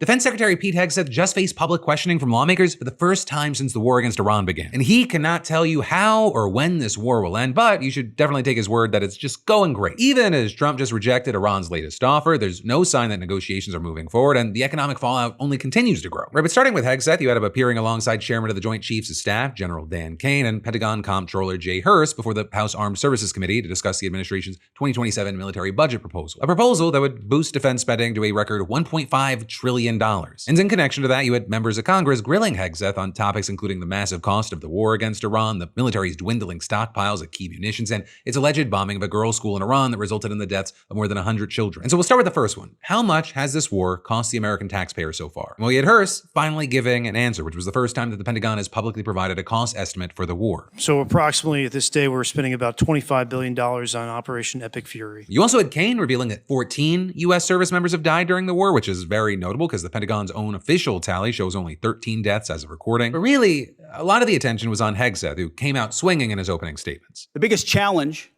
Defense Secretary Pete Hegseth just faced public questioning from lawmakers for the first time since the war against Iran began. And he cannot tell you how or when this war will end, but you should definitely take his word that it's just going great. Even as Trump just rejected Iran's latest offer, there's no sign that negotiations are moving forward, and the economic fallout only continues to grow. Right, but starting with Hegseth, you had him appearing alongside Chairman of the Joint Chiefs of Staff, General Dan Kane, and Pentagon Comptroller Jay Hurst before the House Armed Services Committee to discuss the administration's 2027 military budget proposal. A proposal that would boost defense spending to a record $1.5 trillion. And in connection to that, you had members of Congress grilling Hegseth on topics including the massive cost of the war against Iran, the military's dwindling stockpiles of key munitions, and its alleged bombing of a girls' school in Iran that resulted in the deaths of more than 100 children. And so we'll start with the first one. How much has this war cost the American taxpayer so far? Well, you had Hurst finally giving an answer, which was the first time that the Pentagon has publicly provided a cost estimate for the war. So approximately at this day, we're spending about $25 billion on Operation Epic Fury. You also had Kane revealing that 14 U.S. service members have died during the war, which is very notable because the Pentagon's own official tally shows only 13 deaths as of recording. But really, a lot of the attention was on Hegseth, who came out swinging in his opening statements. The biggest challenge,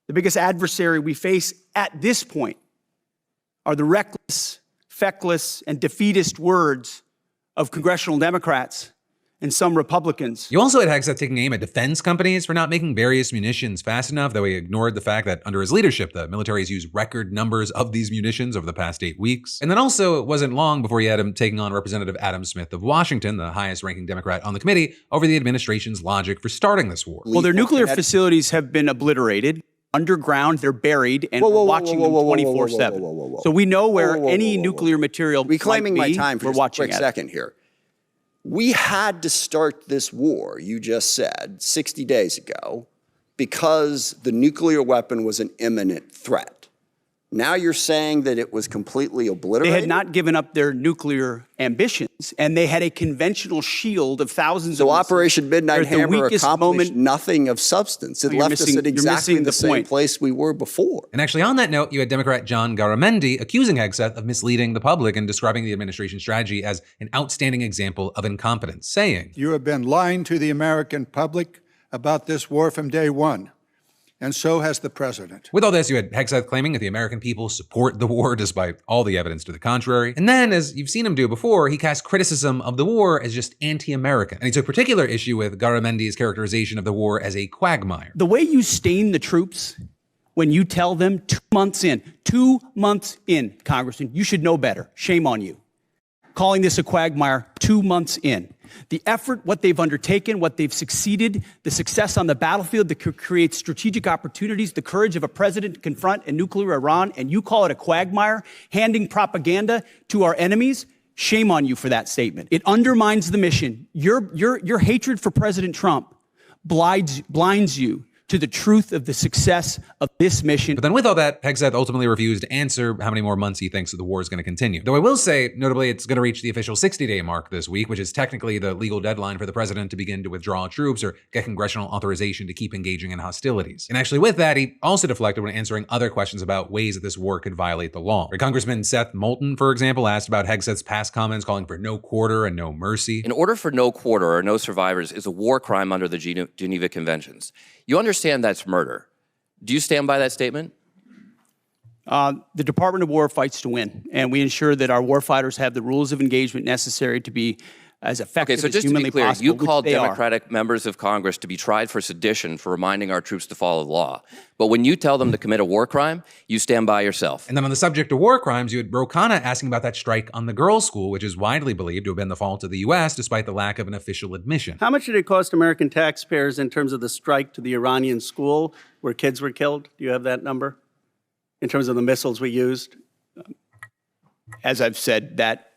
the biggest adversary we face at this point are the reckless, feckless, and defeatist words of congressional Democrats and some Republicans. You also had Hegseth taking aim at defense companies for not making various munitions fast enough, though he ignored the fact that under his leadership, the military has used record numbers of these munitions over the past 8 weeks. And then also, it wasn't long before you had him taking on Representative Adam Smith of Washington, the highest ranking Democrat on the committee, over the administration's logic for starting this war. Well, their nuclear facilities have been obliterated. Underground, they're buried, and we're watching them 24/7. So we know where any nuclear material might be. Reclaiming my time for we're just a watching quick second here. We had to start this war, you just said, 60 days ago, because the nuclear weapon was an imminent threat. Now you're saying that it was completely obliterated? They had not given up their nuclear ambitions, and they had a conventional shield of thousands of missiles. So Operation Midnight Hammer accomplished nothing of substance. It left us at exactly the same place we were before. And actually on that note, you had Democrat John Garamendi accusing Hegseth of misleading the public and describing the administration strategy as an outstanding example of incompetence, saying, "You have been lying to the American public about this war from day one. And so has the president." With all this, you had Hegseth claiming that the American people support the war despite all the evidence to the contrary. And then, as you've seen him do before, he cast criticism of the war as just anti-American. And he took particular issue with Garamendi's characterization of the war as a quagmire. The way you stain the troops when you tell them 2 months in, Congressman, you should know better. Shame on you. Calling this a quagmire 2 months in. The effort, what they've undertaken, what they've succeeded, the success on the battlefield that could create strategic opportunities, the courage of a president to confront a nuclear Iran, and you call it a quagmire, handing propaganda to our enemies, shame on you for that statement. It undermines the mission. Your hatred for President Trump blinds you to the truth of the success of this mission. But then with all that, Hegseth ultimately refused to answer how many more months he thinks that the war is going to continue. Though I will say, notably, it's going to reach the official 60-day mark this week, which is technically the legal deadline for the president to begin to withdraw troops or get congressional authorization to keep engaging in hostilities. And actually with that, he also deflected when answering other questions about ways that this war could violate the law. Congressman Seth Moulton, for example, asked about Hegseth's past comments calling for no quarter and no mercy. In order for no quarter or no survivors is a war crime under the Geneva Conventions. You understand that's murder. Do you stand by that statement? The Department of War fights to win, and we ensure that our warfighters have the rules of engagement necessary to be as effective as humanly possible. Okay, so just to be clear, you called Democratic members of Congress to be tried for sedition for reminding our troops to follow the law. But when you tell them to commit a war crime, you stand by yourself. And then on the subject of war crimes, you had Ro Khanna asking about that strike on the girls' school, which is widely believed to have been the fault of the U.S. despite the lack of an official admission. How much did it cost American taxpayers in terms of the strike to the Iranian school where kids were killed? Do you have that number? In terms of the missiles we used? As I've said, that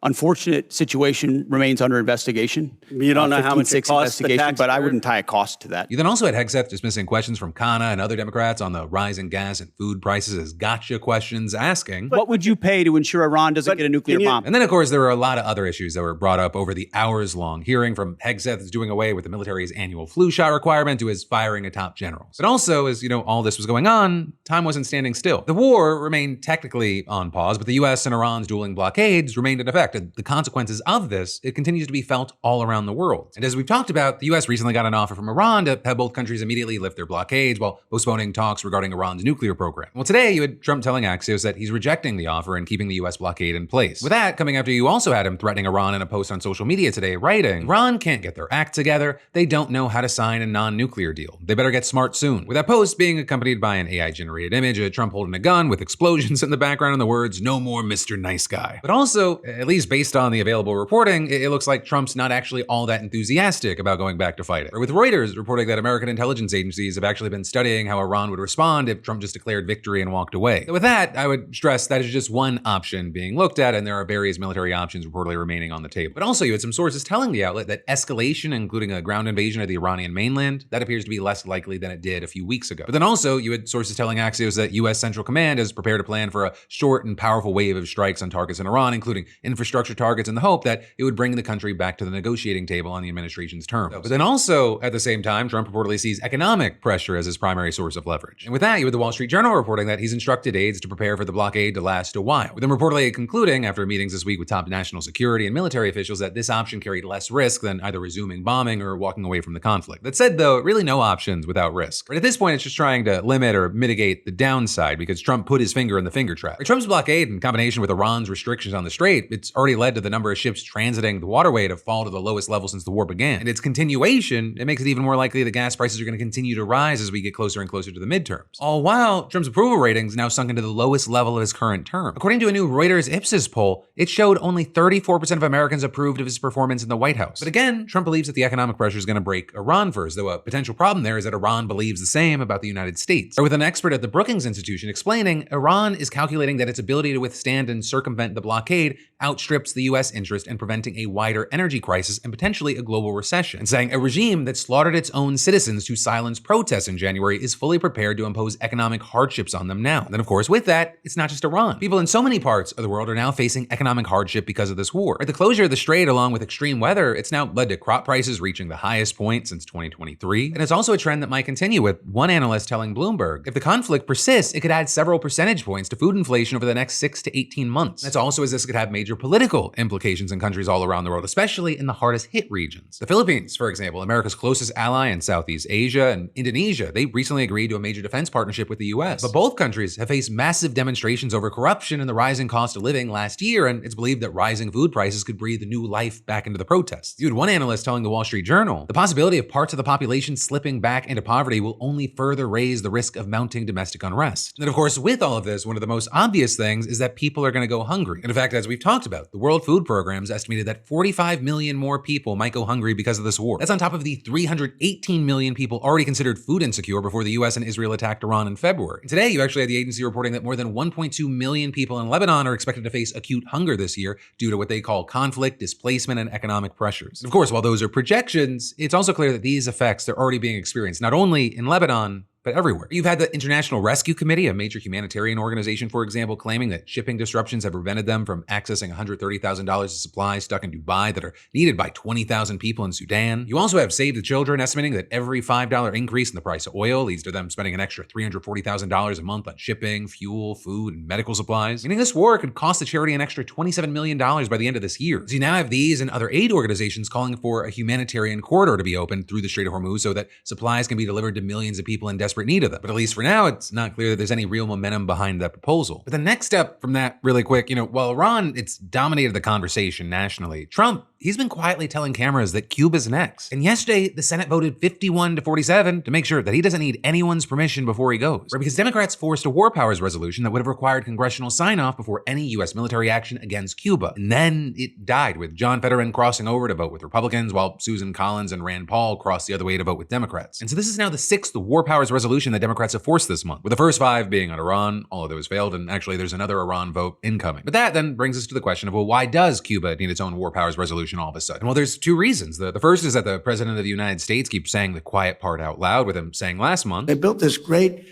unfortunate situation remains under investigation. You don't know how much it costs the taxpayer? But I wouldn't tie a cost to that. You then also had Hegseth dismissing questions from Khanna and other Democrats on the rise in gas and food prices as gotcha questions, asking, what would you pay to ensure Iran doesn't get a nuclear bomb? And then, of course, there were a lot of other issues that were brought up over the hours-long hearing, from Hegseth's doing away with the military's annual flu shot requirement to his firing of top generals. But also, as all this was going on, time wasn't standing still. The war remained technically on pause, but the U.S. and Iran's dueling blockades remained in effect. expected, the consequences of this, it continues to be felt all around the world. And as we've talked about, the US recently got an offer from Iran to have both countries immediately lift their blockades while postponing talks regarding Iran's nuclear program. Well, today you had Trump telling Axios that he's rejecting the offer and keeping the US blockade in place. With that coming after you also had him threatening Iran in a post on social media today, writing, Iran can't get their act together. They don't know how to sign a non-nuclear deal. They better get smart soon. With that post being accompanied by an AI-generated image of Trump holding a gun with explosions in the background and the words, "No more Mr. Nice Guy." But also, at least based on the available reporting, it looks like Trump's not actually all that enthusiastic about going back to fight it. Or with Reuters reporting that American intelligence agencies have actually been studying how Iran would respond if Trump just declared victory and walked away. With that, I would stress that is just one option being looked at, and there are various military options reportedly remaining on the table. But also, you had some sources telling the outlet that escalation, including a ground invasion of the Iranian mainland, that appears to be less likely than it did a few weeks ago. But then also, you had sources telling Axios that U.S. Central Command has prepared a plan for a short and powerful wave of strikes on targets in Iran, including infrastructure targets, in the hope that it would bring the country back to the negotiating table on the administration's terms. But then also, at the same time, Trump reportedly sees economic pressure as his primary source of leverage. And with that, you had the Wall Street Journal reporting that he's instructed aides to prepare for the blockade to last a while, with him reportedly concluding, after meetings this week with top national security and military officials, that this option carried less risk than either resuming bombing or walking away from the conflict. That said, though, really no options without risk. But at this point, it's just trying to limit or mitigate the downside because Trump put his finger in the finger trap. Trump's blockade, in combination with Iran's restrictions on the strait, it's already led to the number of ships transiting the waterway to fall to the lowest level since the war began. And its continuation, it makes it even more likely that gas prices are going to continue to rise as we get closer and closer to the midterms. All while Trump's approval ratings now sunk into the lowest level of his current term. According to a new Reuters Ipsos poll, it showed only 34% of Americans approved of his performance in the White House. But again, Trump believes that the economic pressure is going to break Iran first, though a potential problem there is that Iran believes the same about the United States. Or with an expert at the Brookings Institution explaining, Iran is calculating that its ability to withstand and circumvent the blockade outstrips the U.S. interest in preventing a wider energy crisis and potentially a global recession, and saying a regime that slaughtered its own citizens to silence protests in January is fully prepared to impose economic hardships on them now. And then, of course, with that, it's not just Iran. People in so many parts of the world are now facing economic hardship because of this war. At the closure of the strait, along with extreme weather, it's now led to crop prices reaching the highest point since 2023. And it's also a trend that might continue, with one analyst telling Bloomberg, if the conflict persists, it could add several percentage points to food inflation over the next 6 to 18 months. That's also as this could have major political implications in countries all around the world, especially in the hardest hit regions. The Philippines, for example, America's closest ally in Southeast Asia, and Indonesia, they recently agreed to a major defense partnership with the US. But both countries have faced massive demonstrations over corruption and the rising cost of living last year, and it's believed that rising food prices could breathe new life back into the protests. You had one analyst telling the Wall Street Journal, the possibility of parts of the population slipping back into poverty will only further raise the risk of mounting domestic unrest. And of course, with all of this, one of the most obvious things is that people are going to go hungry. And in fact, as we've talked about, the World Food Program's estimated that 45 million more people might go hungry because of this war. That's on top of the 318 million people already considered food insecure before the US and Israel attacked Iran in February. And today, you actually had the agency reporting that more than 1.2 million people in Lebanon are expected to face acute hunger this year due to what they call conflict, displacement, and economic pressures. And of course, while those are projections, it's also clear that these effects are already being experienced not only in Lebanon, but everywhere. You've had the International Rescue Committee, a major humanitarian organization, for example, claiming that shipping disruptions have prevented them from accessing $130,000 of supplies stuck in Dubai that are needed by 20,000 people in Sudan. You also have Save the Children estimating that every $5 increase in the price of oil leads to them spending an extra $340,000 a month on shipping, fuel, food, and medical supplies. Meaning this war could cost the charity an extra $27 million by the end of this year. So you now have these and other aid organizations calling for a humanitarian corridor to be opened through the Strait of Hormuz so that supplies can be delivered to millions of people in desperate need of them. But at least for now, it's not clear that there's any real momentum behind that proposal. But the next step from that, really quick, while Iran, it's dominated the conversation nationally, Trump, he's been quietly telling cameras that Cuba's next. And yesterday, the Senate voted 51-47 to make sure that he doesn't need anyone's permission before he goes. Right? Because Democrats forced a war powers resolution that would have required congressional sign-off before any U.S. military action against Cuba. And then it died, with John Fetterman crossing over to vote with Republicans, while Susan Collins and Rand Paul crossed the other way to vote with Democrats. And so this is now the 6th war powers resolution that Democrats have forced this month, with the first 5 being on Iran. All of those failed, and actually there's another Iran vote incoming. But that then brings us to the question of, well, why does Cuba need its own war powers resolution all of a sudden? Well, there's 2 reasons. The first is that the President of the United States keeps saying the quiet part out loud, with him saying last month, they built this great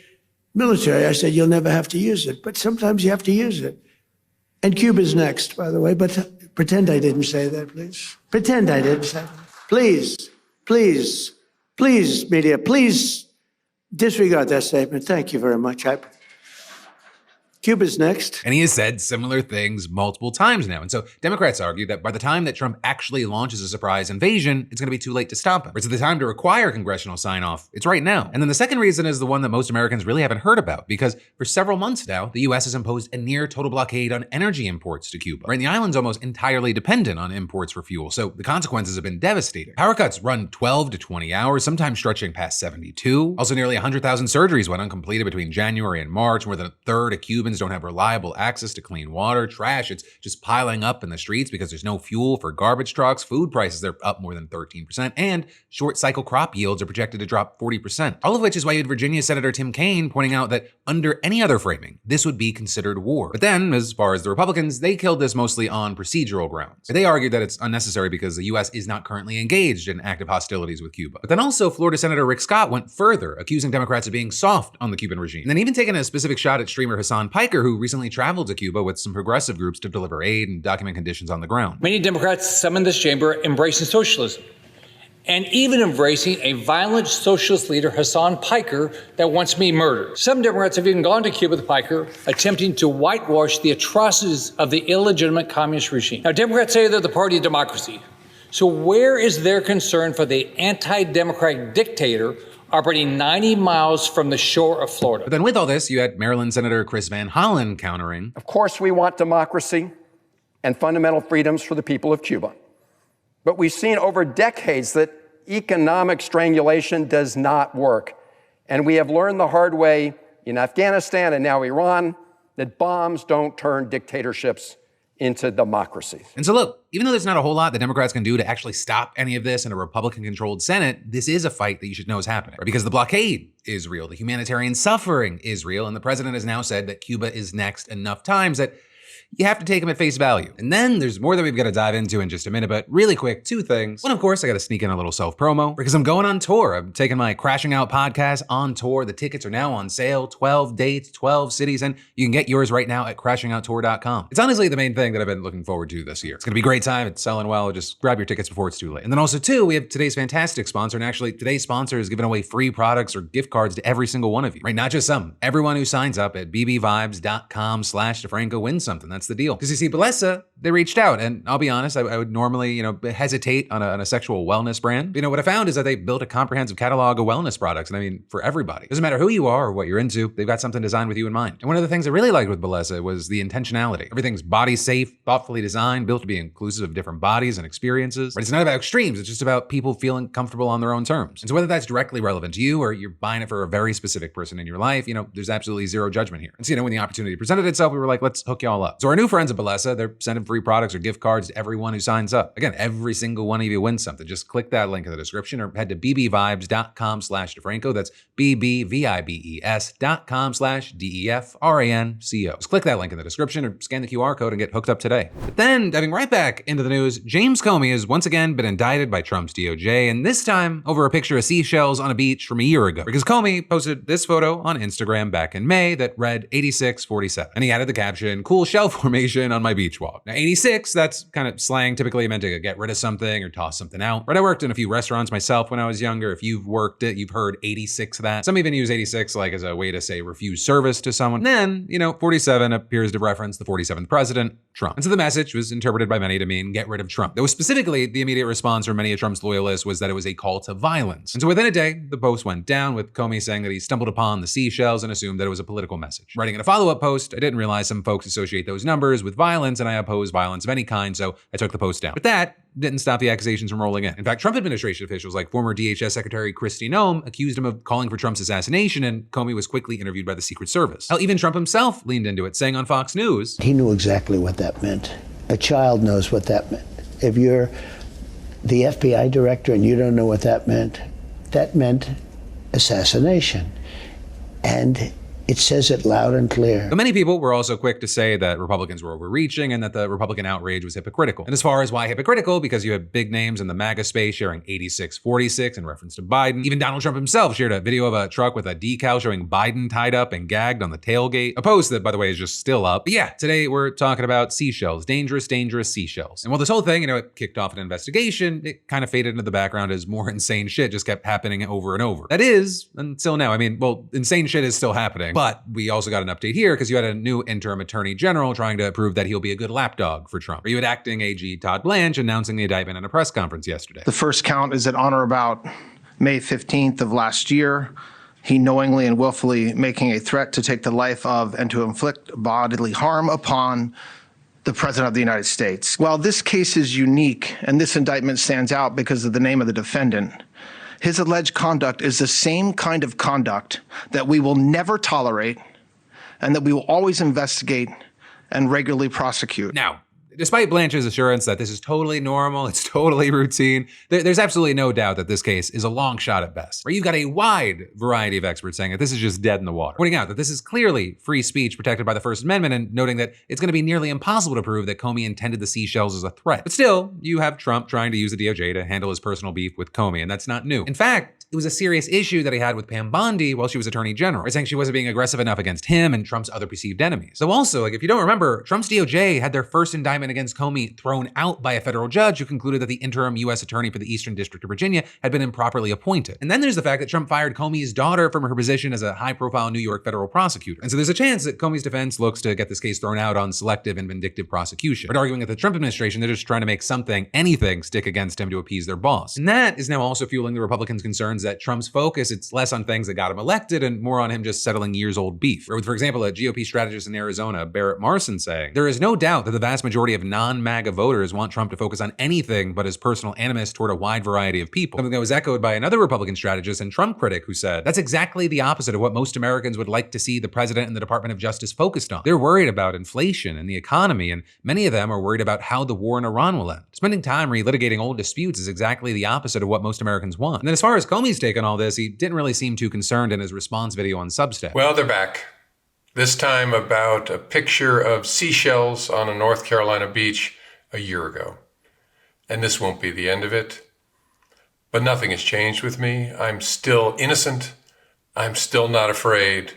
military. I said, you'll never have to use it, but sometimes you have to use it. And Cuba's next, by the way, but pretend I didn't say that, please. Pretend I didn't say that. Please, please, please, media, please disregard that statement. Thank you very much. Cuba's next. And he has said similar things multiple times now. And so Democrats argue that by the time that Trump actually launches a surprise invasion, it's going to be too late to stop him. Or so the time to require congressional sign-off, it's right now. And then the second reason is the one that most Americans really haven't heard about, because for several months now, the US has imposed a near total blockade on energy imports to Cuba. Right? And the island's almost entirely dependent on imports for fuel. So the consequences have been devastating. Power cuts run 12 to 20 hours, sometimes stretching past 72. Also, nearly 100,000 surgeries went uncompleted between January and March. More than a third of Cubans don't have reliable access to clean water. Trash, it's just piling up in the streets because there's no fuel for garbage trucks. Food prices are up more than 13%, and short cycle crop yields are projected to drop 40%. All of which is why you had Virginia Senator Tim Kaine pointing out that under any other framing, this would be considered war. But then, as far as the Republicans, they killed this mostly on procedural grounds. They argued that it's unnecessary because the US is not currently engaged in active hostilities with Cuba. But then also, Florida Senator Rick Scott went further, accusing Democrats of being soft on the Cuban regime. And then even taking a specific shot at streamer Hassan Piker, who recently traveled to Cuba with some progressive groups to deliver aid and document conditions on the ground. Many Democrats summoned this chamber embracing socialism, and even embracing a violent socialist leader, Hassan Piker, that wants me murdered. Some Democrats have even gone to Cuba with Piker, attempting to whitewash the atrocities of the illegitimate communist regime. Now, Democrats say they're the party of democracy. So where is their concern for the anti-democratic dictator operating 90 miles from the shore of Florida? But then with all this, you had Maryland Senator Chris Van Hollen countering. Of course, we want democracy and fundamental freedoms for the people of Cuba. But we've seen over decades that economic strangulation does not work. And we have learned the hard way in Afghanistan and now Iran that bombs don't turn dictatorships into democracies. And so look, even though there's not a whole lot the Democrats can do to actually stop any of this in a Republican-controlled Senate, this is a fight that you should know is happening. Right? Because the blockade is real, the humanitarian suffering is real, and the president has now said that Cuba is next enough times that you have to take them at face value. And then there's more that we've got to dive into in just a minute, but really quick, two things. One, of course, I got to sneak in a little self-promo because I'm going on tour. I'm taking my Crashing Out podcast on tour. The tickets are now on sale, 12 dates, 12 cities, and you can get yours right now at crashingouttour.com. It's honestly the main thing that I've been looking forward to this year. It's going to be a great time. It's selling well. Just grab your tickets before it's too late. And then also, two, we have today's fantastic sponsor, and actually today's sponsor is giving away free products or gift cards to every single one of you, right? Not just some. Everyone who signs up at bbvibes.com/DeFranco wins something. That's the deal. Because you see, Bellesa, they reached out, and I'll be honest, I would normally, hesitate on a sexual wellness brand. What I found is that they built a comprehensive catalog of wellness products, and I mean, for everybody. Doesn't matter who you are or what you're into, they've got something designed with you in mind. And one of the things I really liked with Bellesa was the intentionality. Everything's body safe, thoughtfully designed, built to be inclusive of different bodies and experiences. But it's not about extremes, it's just about people feeling comfortable on their own terms. And so whether that's directly relevant to you or you're buying it for a very specific person in your life, there's absolutely zero judgment here. And so, when the opportunity presented itself, we were like, let's hook you all up. So our new friends at Bellesa, they're sending free products or gift cards to everyone who signs up. Again, every single one of you wins something. Just click that link in the description or head to bbvibes.com/DeFranco. That's bbvibes.com/DEFRANCO. Just click that link in the description or scan the QR code and get hooked up today. But then, diving right back into the news, James Comey has once again been indicted by Trump's DOJ, and this time over a picture of seashells on a beach from a year ago. Because Comey posted this photo on Instagram back in May that read 8647. And he added the caption, "Cool shell formation on my beach walk." Now, 86, that's kind of slang typically meant to get rid of something or toss something out. Right, I worked in a few restaurants myself when I was younger. If you've worked it, you've heard 86 of that. Some even use 86 like as a way to say refuse service to someone. And then, 47 appears to reference the 47th president, Trump. And so the message was interpreted by many to mean get rid of Trump. Though specifically, the immediate response from many of Trump's loyalists was that it was a call to violence. And so within a day, the post went down with Comey saying that he stumbled upon the seashells and assumed that it was a political message. Writing in a follow-up post, I didn't realize some folks associate those numbers with violence, and I oppose violence of any kind, so I took the post down. But that didn't stop the accusations from rolling in. In fact, Trump administration officials like former DHS Secretary Kristi Noem accused him of calling for Trump's assassination, and Comey was quickly interviewed by the Secret Service. Hell, even Trump himself leaned into it, saying on Fox News, He knew exactly what that meant. A child knows what that meant. If you're the FBI director and you don't know what that meant assassination. And it says it loud and clear. But many people were also quick to say that Republicans were overreaching and that the Republican outrage was hypocritical. And as far as why hypocritical, because you have big names in the MAGA space sharing 8646 in reference to Biden. Even Donald Trump himself shared a video of a truck with a decal showing Biden tied up and gagged on the tailgate. A post that, by the way, is just still up. But yeah, today we're talking about seashells, dangerous, dangerous seashells. And while this whole thing, it kicked off an investigation, it kind of faded into the background as more insane shit just kept happening over and over. That is, until now. I mean, well, insane shit is still happening. But we also got an update here because you had a new interim attorney general trying to prove that he'll be a good lapdog for Trump. Or you had acting AG Todd Blanche announcing the indictment in a press conference yesterday. The first count is that on or about May 15th of last year, he knowingly and willfully making a threat to take the life of and to inflict bodily harm upon the President of the United States. While this case is unique and this indictment stands out because of the name of the defendant, his alleged conduct is the same kind of conduct that we will never tolerate and that we will always investigate and regularly prosecute. Now, despite Blanche's assurance that this is totally normal, it's totally routine, there's absolutely no doubt that this case is a long shot at best. Where you've got a wide variety of experts saying that this is just dead in the water, pointing out that this is clearly free speech protected by the First Amendment and noting that it's going to be nearly impossible to prove that Comey intended the seashells as a threat. But still, you have Trump trying to use the DOJ to handle his personal beef with Comey, and that's not new. In fact, it was a serious issue that he had with Pam Bondi while she was Attorney General, saying she wasn't being aggressive enough against him and Trump's other perceived enemies. So also, if you don't remember, Trump's DOJ had their first indictment against Comey thrown out by a federal judge who concluded that the interim U.S. attorney for the Eastern District of Virginia had been improperly appointed. And then there's the fact that Trump fired Comey's daughter from her position as a high-profile New York federal prosecutor. And so there's a chance that Comey's defense looks to get this case thrown out on selective and vindictive prosecution, but arguing that the Trump administration, they're just trying to make anything stick against him to appease their boss. And that is now also fueling the Republicans' concerns that Trump's focus, it's less on things that got him elected and more on him just settling years-old beef. Or with, for example, a GOP strategist in Arizona, Barrett Marson, saying, there is no doubt that the vast majority of non-MAGA voters want Trump to focus on anything but his personal animus toward a wide variety of people. Something that was echoed by another Republican strategist and Trump critic who said, that's exactly the opposite of what most Americans would like to see the president and the Department of Justice focused on. They're worried about inflation and the economy, and many of them are worried about how the war in Iran will end. Spending time relitigating old disputes is exactly the opposite of what most Americans want. And then as far as Comey's take on all this, he didn't really seem too concerned in his response video on Substack. Well, they're back. This time about a picture of seashells on a North Carolina beach a year ago. And this won't be the end of it. But nothing has changed with me. I'm still innocent. I'm still not afraid.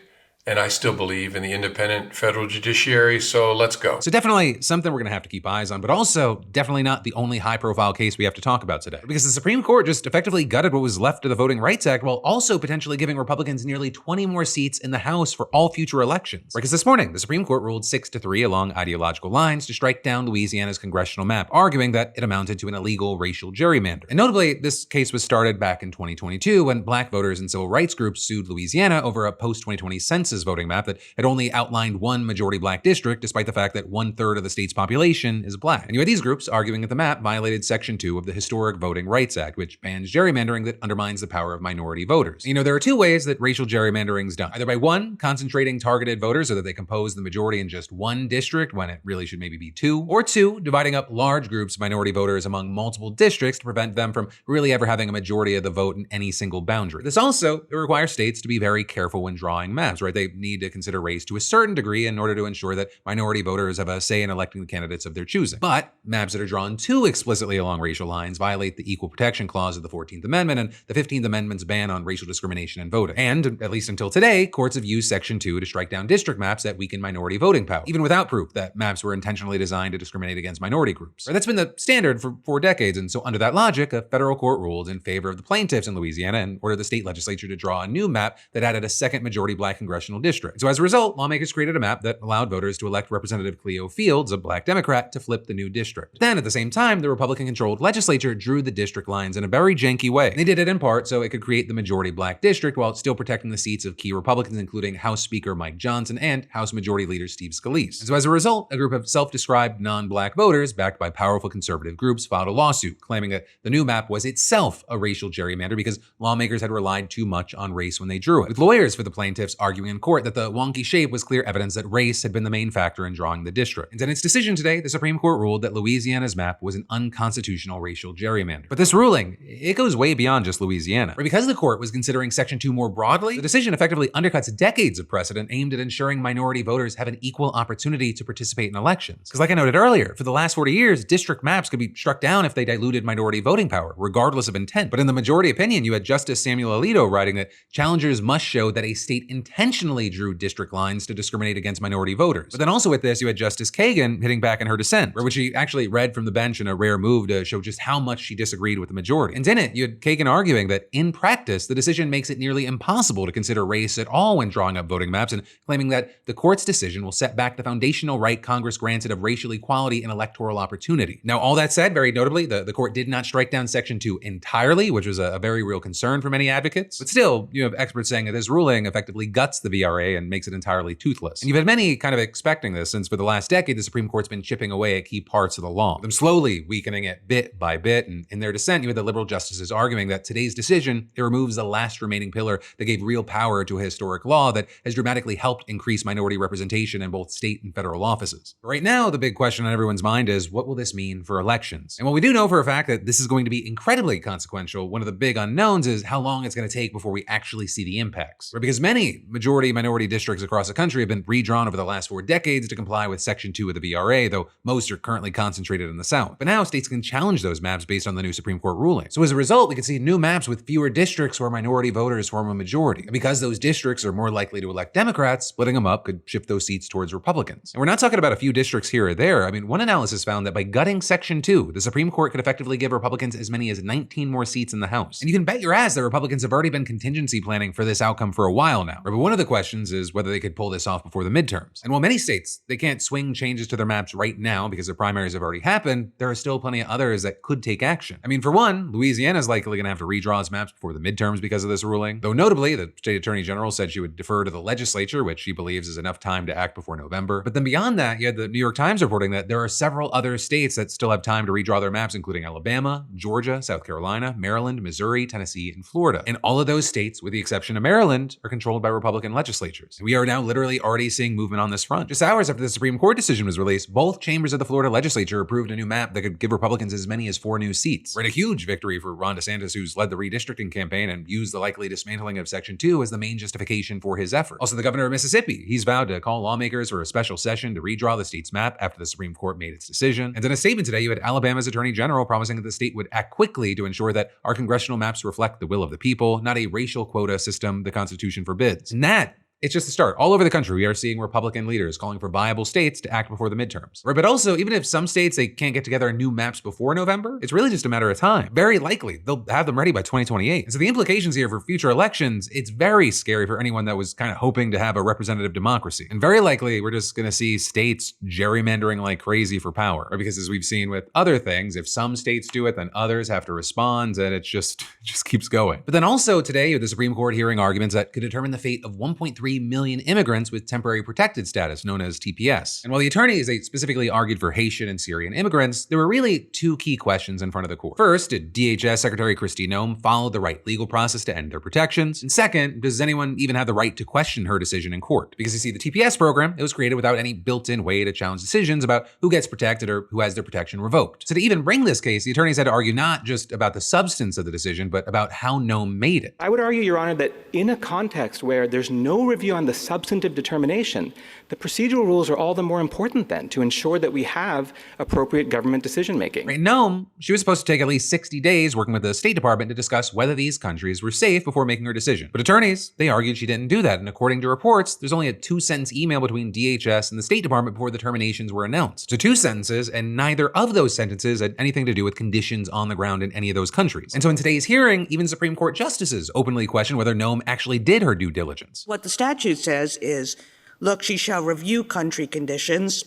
And I still believe in the independent federal judiciary, so let's go. So definitely something we're gonna have to keep eyes on, but also definitely not the only high-profile case we have to talk about today. Because the Supreme Court just effectively gutted what was left of the Voting Rights Act while also potentially giving Republicans nearly 20 more seats in the House for all future elections. Because this morning, the Supreme Court ruled 6-3 along ideological lines to strike down Louisiana's congressional map, arguing that it amounted to an illegal racial gerrymander. And notably, this case was started back in 2022 when Black voters and civil rights groups sued Louisiana over a post-2020 census voting map that had only outlined one majority Black district, despite the fact that 1/3 of the state's population is Black. And you had these groups arguing that the map violated Section 2 of the historic Voting Rights Act, which bans gerrymandering that undermines the power of minority voters. You know, there are two ways that racial gerrymandering is done. Either by one, concentrating targeted voters so that they compose the majority in just one district when it really should maybe be two, or two, dividing up large groups of minority voters among multiple districts to prevent them from really ever having a majority of the vote in any single boundary. This also requires states to be very careful when drawing maps, right? They need to consider race to a certain degree in order to ensure that minority voters have a say in electing the candidates of their choosing. But maps that are drawn too explicitly along racial lines violate the Equal Protection Clause of the 14th Amendment and the 15th Amendment's ban on racial discrimination in voting. And, at least until today, courts have used Section 2 to strike down district maps that weaken minority voting power, even without proof that maps were intentionally designed to discriminate against minority groups. That's been the standard for 4 decades, and so under that logic, a federal court ruled in favor of the plaintiffs in Louisiana and ordered the state legislature to draw a new map that added a second majority Black congressional district. So as a result, lawmakers created a map that allowed voters to elect Representative Cleo Fields, a Black Democrat, to flip the new district. Then, at the same time, the Republican-controlled legislature drew the district lines in a very janky way. They did it in part so it could create the majority Black district while still protecting the seats of key Republicans, including House Speaker Mike Johnson and House Majority Leader Steve Scalise. And so as a result, a group of self-described non-Black voters, backed by powerful conservative groups, filed a lawsuit claiming that the new map was itself a racial gerrymander because lawmakers had relied too much on race when they drew it, with lawyers for the plaintiffs arguing in court that the wonky shape was clear evidence that race had been the main factor in drawing the district. And in its decision today, the Supreme Court ruled that Louisiana's map was an unconstitutional racial gerrymander. But this ruling, it goes way beyond just Louisiana. Because the court was considering Section 2 more broadly, the decision effectively undercuts decades of precedent aimed at ensuring minority voters have an equal opportunity to participate in elections. Because like I noted earlier, for the last 40 years, district maps could be struck down if they diluted minority voting power, regardless of intent. But in the majority opinion, you had Justice Samuel Alito writing that challengers must show that a state intentionally intentionally drew district lines to discriminate against minority voters. But then also with this, you had Justice Kagan hitting back in her dissent, which she actually read from the bench in a rare move to show just how much she disagreed with the majority. And in it, you had Kagan arguing that in practice, the decision makes it nearly impossible to consider race at all when drawing up voting maps, and claiming that the court's decision will set back the foundational right Congress granted of racial equality and electoral opportunity. Now, all that said, very notably, the court did not strike down Section 2 entirely, which was a very real concern for many advocates. But still, you have experts saying that this ruling effectively guts the VRA and makes it entirely toothless. And you've had many kind of expecting this, since for the last decade, the Supreme Court's been chipping away at key parts of the law, them slowly weakening it bit by bit. And in their dissent, you had the liberal justices arguing that today's decision, it removes the last remaining pillar that gave real power to a historic law that has dramatically helped increase minority representation in both state and federal offices. But right now, the big question on everyone's mind is, what will this mean for elections? And while we do know for a fact that this is going to be incredibly consequential, one of the big unknowns is how long it's going to take before we actually see the impacts. Because many majority-minority districts across the country have been redrawn over the last 4 decades to comply with Section 2 of the VRA, though most are currently concentrated in the South. But now states can challenge those maps based on the new Supreme Court ruling. So as a result, we can see new maps with fewer districts where minority voters form a majority. And because those districts are more likely to elect Democrats, splitting them up could shift those seats towards Republicans. And we're not talking about a few districts here or there. I mean, one analysis found that by gutting Section 2, the Supreme Court could effectively give Republicans as many as 19 more seats in the House. And you can bet your ass that Republicans have already been contingency planning for this outcome for a while now. But one of the questions is whether they could pull this off before the midterms. And while many states, they can't swing changes to their maps right now because the primaries have already happened, there are still plenty of others that could take action. I mean, for one, Louisiana is likely going to have to redraw its maps before the midterms because of this ruling. Though notably, the state attorney general said she would defer to the legislature, which she believes is enough time to act before November. But then beyond that, you had the New York Times reporting that there are several other states that still have time to redraw their maps, including Alabama, Georgia, South Carolina, Maryland, Missouri, Tennessee, and Florida. And all of those states, with the exception of Maryland, are controlled by Republican legislatures. And we are now literally already seeing movement on this front. Just hours after the Supreme Court decision was released, both chambers of the Florida legislature approved a new map that could give Republicans as many as 4 new seats. Right, a huge victory for Ron DeSantis, who's led the redistricting campaign and used the likely dismantling of Section 2 as the main justification for his effort. Also, the governor of Mississippi, he's vowed to call lawmakers for a special session to redraw the state's map after the Supreme Court made its decision. And in a statement today, you had Alabama's attorney general promising that the state would act quickly to ensure that our congressional maps reflect the will of the people, not a racial quota system the Constitution forbids. And that, it's just a start. All over the country, we are seeing Republican leaders calling for viable states to act before the midterms. Right, but also, even if some states, they can't get together new maps before November, it's really just a matter of time. Very likely, they'll have them ready by 2028. And so the implications here for future elections, it's very scary for anyone that was kind of hoping to have a representative democracy. And very likely, we're just going to see states gerrymandering like crazy for power. Right? Because as we've seen with other things, if some states do it, then others have to respond, and it just keeps going. But then also today, you have the Supreme Court hearing arguments that could determine the fate of 1.3 million immigrants with temporary protected status, known as TPS. And while the attorneys, they specifically argued for Haitian and Syrian immigrants, there were really 2 key questions in front of the court. First, did DHS Secretary Kristi Noem follow the right legal process to end their protections? And second, does anyone even have the right to question her decision in court? Because you see, the TPS program, it was created without any built-in way to challenge decisions about who gets protected or who has their protection revoked. So to even bring this case, the attorneys had to argue not just about the substance of the decision, but about how Noem made it. I would argue, Your Honor, that in a context where there's no review on the substantive determination, the procedural rules are all the more important then to ensure that we have appropriate government decision-making. Right, Noem, she was supposed to take at least 60 days working with the State Department to discuss whether these countries were safe before making her decision. But attorneys, they argued she didn't do that. And according to reports, there's only a 2-sentence email between DHS and the State Department before the terminations were announced. So 2 sentences, and neither of those sentences had anything to do with conditions on the ground in any of those countries. And so in today's hearing, even Supreme Court justices openly questioned whether Noem actually did her due diligence. What the statute says is, look, she shall review country conditions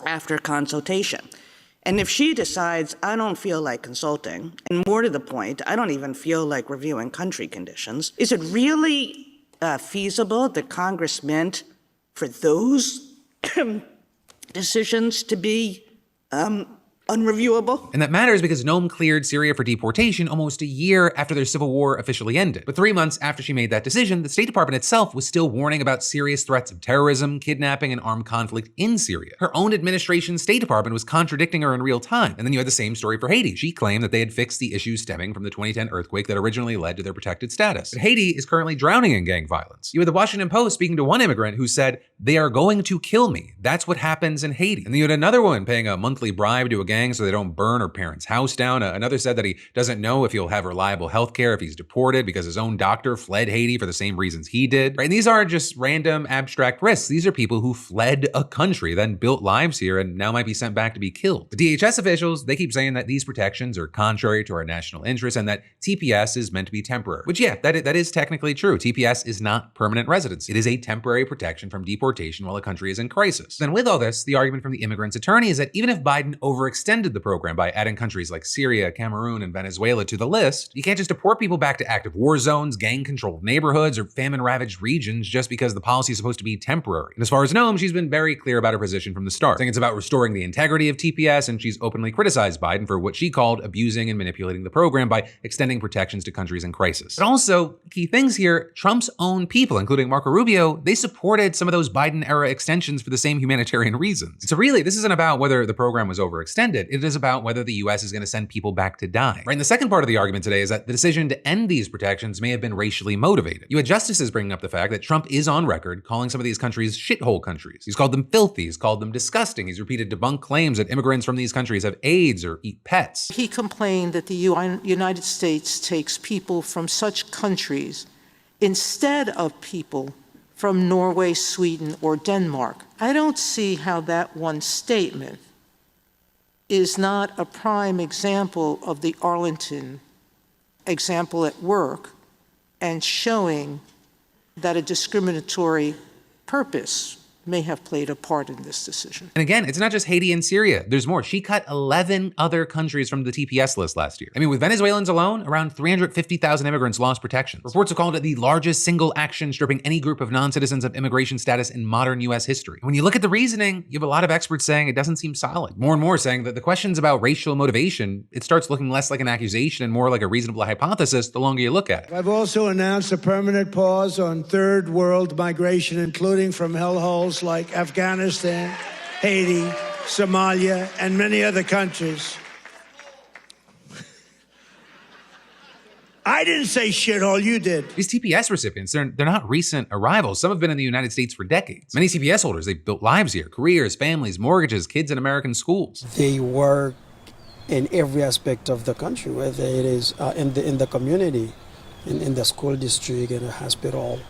after consultation. And if she decides, I don't feel like consulting, and more to the point, I don't even feel like reviewing country conditions, is it really feasible that Congress meant for those decisions to be unreviewable? And that matters because Noem cleared Syria for deportation almost a year after their civil war officially ended. But 3 months after she made that decision, the State Department itself was still warning about serious threats of terrorism, kidnapping, and armed conflict in Syria. Her own administration's State Department was contradicting her in real time. And then you had the same story for Haiti. She claimed that they had fixed the issues stemming from the 2010 earthquake that originally led to their protected status. But Haiti is currently drowning in gang violence. You had the Washington Post speaking to one immigrant who said, "They are going to kill me. That's what happens in Haiti." And then you had another woman paying a monthly bribe to a gang gangs so they don't burn her parents' house down. Another said that he doesn't know if he'll have reliable health care if he's deported because his own doctor fled Haiti for the same reasons he did. Right? And these aren't just random abstract risks. These are people who fled a country, then built lives here, and now might be sent back to be killed. The DHS officials, they keep saying that these protections are contrary to our national interests and that TPS is meant to be temporary. Which, yeah, that is technically true. TPS is not permanent residence. It is a temporary protection from deportation while a country is in crisis. Then with all this, the argument from the immigrants' attorney is that even if Biden overextended the program by adding countries like Syria, Cameroon, and Venezuela to the list, you can't just deport people back to active war zones, gang-controlled neighborhoods, or famine-ravaged regions just because the policy is supposed to be temporary. And as far as Noam, she's been very clear about her position from the start, saying it's about restoring the integrity of TPS, and she's openly criticized Biden for what she called abusing and manipulating the program by extending protections to countries in crisis. But also, key things here, Trump's own people, including Marco Rubio, they supported some of those Biden-era extensions for the same humanitarian reasons. So really, this isn't about whether the program was overextended, it is about whether the US is going to send people back to die. Right? And the second part of the argument today is that the decision to end these protections may have been racially motivated. You had justices bringing up the fact that Trump is on record calling some of these countries shithole countries. He's called them filthy, he's called them disgusting, he's repeated debunked claims that immigrants from these countries have AIDS or eat pets. He complained that the United States takes people from such countries instead of people from Norway, Sweden, or Denmark. I don't see how that one statement is not a prime example of the Arlington example at work and showing that a discriminatory purpose may have played a part in this decision. And again, it's not just Haiti and Syria. There's more. She cut 11 other countries from the TPS list last year. I mean, with Venezuelans alone, around 350,000 immigrants lost protection. Reports have called it the largest single action stripping any group of non-citizens of immigration status in modern US history. When you look at the reasoning, you have a lot of experts saying it doesn't seem solid. More and more saying that the questions about racial motivation, it starts looking less like an accusation and more like a reasonable hypothesis the longer you look at it. I've also announced a permanent pause on third world migration, including from hellholes like Afghanistan, Haiti, Somalia, and many other countries. I didn't say shithole, you did. These TPS recipients, they're not recent arrivals. Some have been in the United States for decades. Many TPS holders, they've built lives here, careers, families, mortgages, kids in American schools. They work in every aspect of the country, whether it is in the community, in the school district, in a hospital,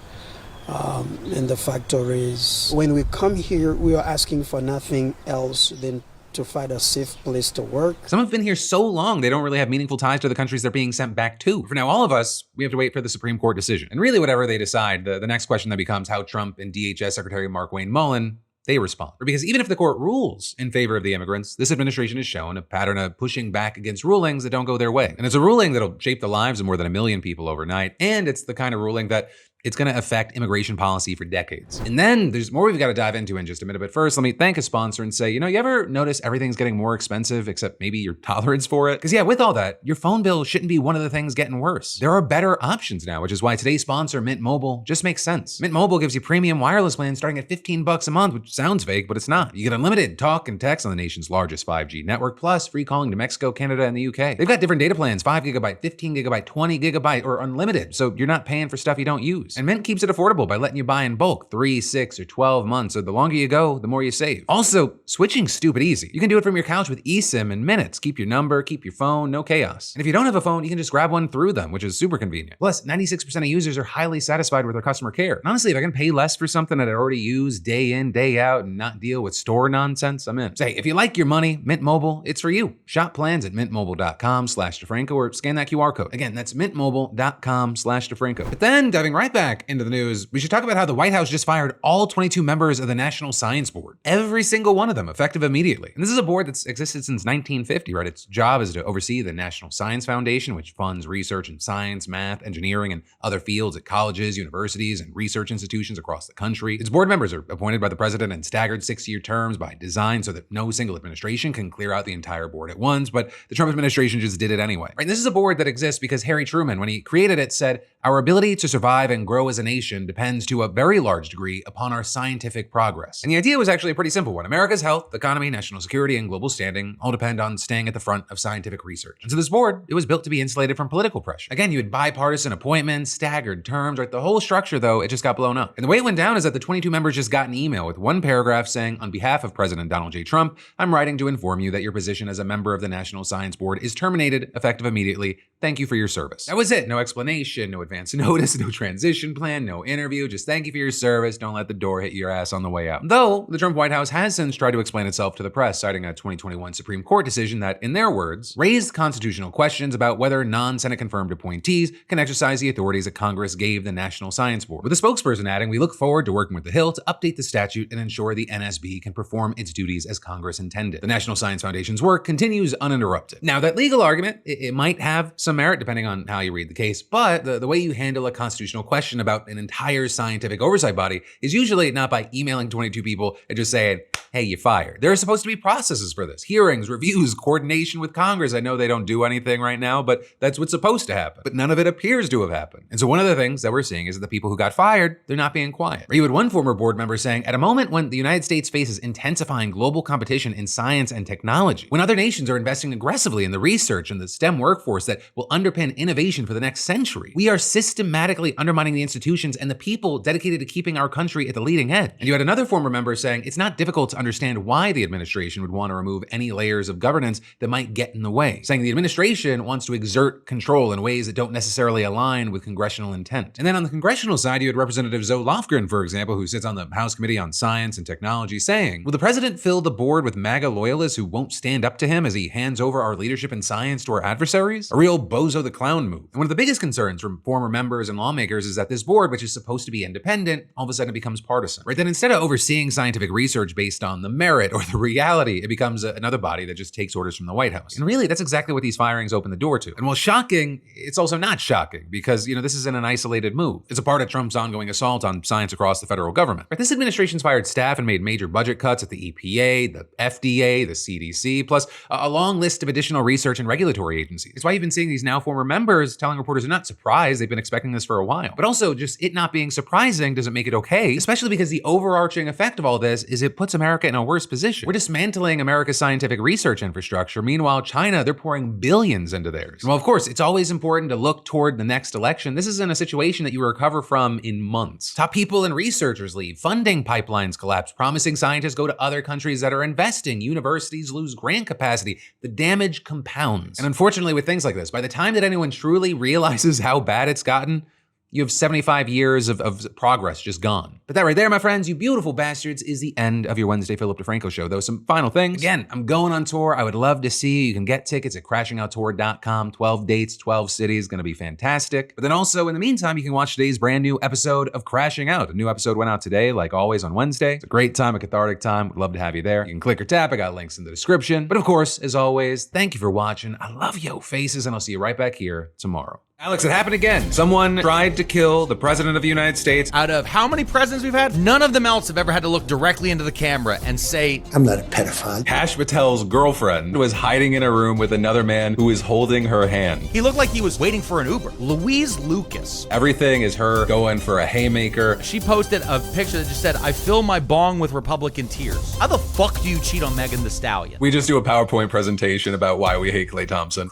in the factories. When we come here, we are asking for nothing else than to find a safe place to work. Some have been here so long, they don't really have meaningful ties to the countries they're being sent back to. For now, all of us, we have to wait for the Supreme Court decision. And really, whatever they decide, the next question that becomes how Trump and DHS Secretary Mark Wayne Mullen, they respond. Because even if the court rules in favor of the immigrants, this administration has shown a pattern of pushing back against rulings that don't go their way. And it's a ruling that'll shape the lives of more than 1 million people overnight. And it's the kind of ruling that it's going to affect immigration policy for decades. And then there's more we've got to dive into in just a minute. But first, let me thank a sponsor and say, you ever notice everything's getting more expensive except maybe your tolerance for it? Because yeah, with all that, your phone bill shouldn't be one of the things getting worse. There are better options now, which is why today's sponsor, Mint Mobile, just makes sense. Mint Mobile gives you premium wireless plans starting at $15 a month, which sounds fake, but it's not. You get unlimited talk and text on the nation's largest 5G network, plus free calling to Mexico, Canada, and the UK. They've got different data plans, 5 gigabyte, 15 gigabyte, 20 gigabyte, or unlimited, so you're not paying for stuff you don't use. And Mint keeps it affordable by letting you buy in bulk, 3, 6, or 12 months. So the longer you go, the more you save. Also, switching's stupid easy. You can do it from your couch with eSIM in minutes. Keep your number, keep your phone, no chaos. And if you don't have a phone, you can just grab one through them, which is super convenient. Plus, 96% of users are highly satisfied with their customer care. And honestly, if I can pay less for something that I already use day in, day out, and not deal with store nonsense, I'm in. Say, if you like your money, Mint Mobile, it's for you. Shop plans at mintmobile.com/DeFranco or scan that QR code. Again, that's mintmobile.com/DeFranco. But then, diving right back into the news, we should talk about how the White House just fired all 22 members of the National Science Board. Every single one of them, effective immediately. And this is a board that's existed since 1950, right? Its job is to oversee the National Science Foundation, which funds research in science, math, engineering, and other fields at colleges, universities, and research institutions across the country. Its board members are appointed by the president in staggered 6-year terms by design so that no single administration can clear out the entire board at once, but the Trump administration just did it anyway. Right? And this is a board that exists because Harry Truman, when he created it, said, Our ability to survive and grow as a nation depends to a very large degree upon our scientific progress. And the idea was actually a pretty simple one. America's health, economy, national security, and global standing all depend on staying at the front of scientific research. And so this board, it was built to be insulated from political pressure. Again, you had bipartisan appointments, staggered terms, right? The whole structure, though, it just got blown up. And the way it went down is that the 22 members just got an email with one paragraph saying, on behalf of President Donald J. Trump, I'm writing to inform you that your position as a member of the National Science Board is terminated, effective immediately. Thank you for your service. That was it. No explanation, no advance notice, no transition plan, no interview. Just thank you for your service. Don't let the door hit your ass on the way out. Though the Trump White House has since tried to explain itself to the press, citing a 2021 Supreme Court decision that, in their words, raised constitutional questions about whether non-Senate confirmed appointees can exercise the authorities that Congress gave the National Science Board. With the spokesperson adding, we look forward to working with the Hill to update the statute and ensure the NSB can perform its duties as Congress intended. The National Science Foundation's work continues uninterrupted. Now, that legal argument, it might have some merit depending on how you read the case, but the way you handle a constitutional question about an entire scientific oversight body is usually not by emailing 22 people and just saying, hey, you're fired. There are supposed to be processes for this. Hearings, reviews, coordination with Congress. I know they don't do anything right now, but that's what's supposed to happen. But none of it appears to have happened. And so one of the things that we're seeing is that the people who got fired, they're not being quiet. You had one former board member saying, at a moment when the United States faces intensifying global competition in science and technology, when other nations are investing aggressively in the research and the STEM workforce that will underpin innovation for the next century, we are systematically undermining the institutions and the people dedicated to keeping our country at the leading edge. And you had another former member saying, it's not difficult to understand why the administration would want to remove any layers of governance that might get in the way, saying the administration wants to exert control in ways that don't necessarily align with congressional intent. And then on the congressional side, you had Representative Zoe Lofgren, for example, who sits on the House Committee on Science and Technology, saying, will the president fill the board with MAGA loyalists who won't stand up to him as he hands over our leadership in science to our adversaries? A real Bozo the Clown move. And one of the biggest concerns from former members and lawmakers is that this board, which is supposed to be independent, all of a sudden it becomes partisan, right? Then instead of overseeing scientific research based on the merit or the reality, it becomes another body that just takes orders from the White House. And really, that's exactly what these firings open the door to. And while shocking, it's also not shocking because, this isn't an isolated move. It's a part of Trump's ongoing assault on science across the federal government. Right? This administration's fired staff and made major budget cuts at the EPA, the FDA, the CDC, plus a long list of additional research and regulatory agencies. It's why you've been seeing these now former members telling reporters they're not surprised, they've been expecting this for a while. But also, just it not being surprising doesn't make it okay, especially because the overarching effect of all this is it puts America in a worse position. We're dismantling America's scientific research infrastructure. Meanwhile, China, they're pouring billions into theirs. Well, of course, it's always important to look toward the next election. This isn't a situation that you recover from in months. Top people and researchers leave, funding pipelines collapse, promising scientists go to other countries that are investing, universities lose grant capacity. The damage compounds. And unfortunately, with things like this, by the time that anyone truly realizes how bad it's gotten, you have 75 years of progress just gone. But that right there, my friends, you beautiful bastards, is the end of your Wednesday Philip DeFranco show. Though some final things. Again, I'm going on tour. I would love to see you. You can get tickets at crashingouttour.com. 12 dates, 12 cities. Going to be fantastic. But then also, in the meantime, you can watch today's brand new episode of Crashing Out. A new episode went out today, like always on Wednesday. It's a great time, a cathartic time. Would love to have you there. You can click or tap. I got links in the description. But of course, as always, thank you for watching. I love yo faces, and I'll see you right back here tomorrow. Alex, it happened again. Someone tried to kill the president of the United States. Out of how many presidents we've had, none of them else have ever had to look directly into the camera and say, I'm not a pedophile. Kash Patel's girlfriend was hiding in a room with another man who was holding her hand. He looked like he was waiting for an Uber. Louise Lucas. Everything is her going for a haymaker. She posted a picture that just said, I fill my bong with Republican tears. How the fuck do you cheat on Megan Thee Stallion? We just do a PowerPoint presentation about why we hate Klay Thompson.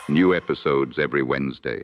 New episodes every Wednesday.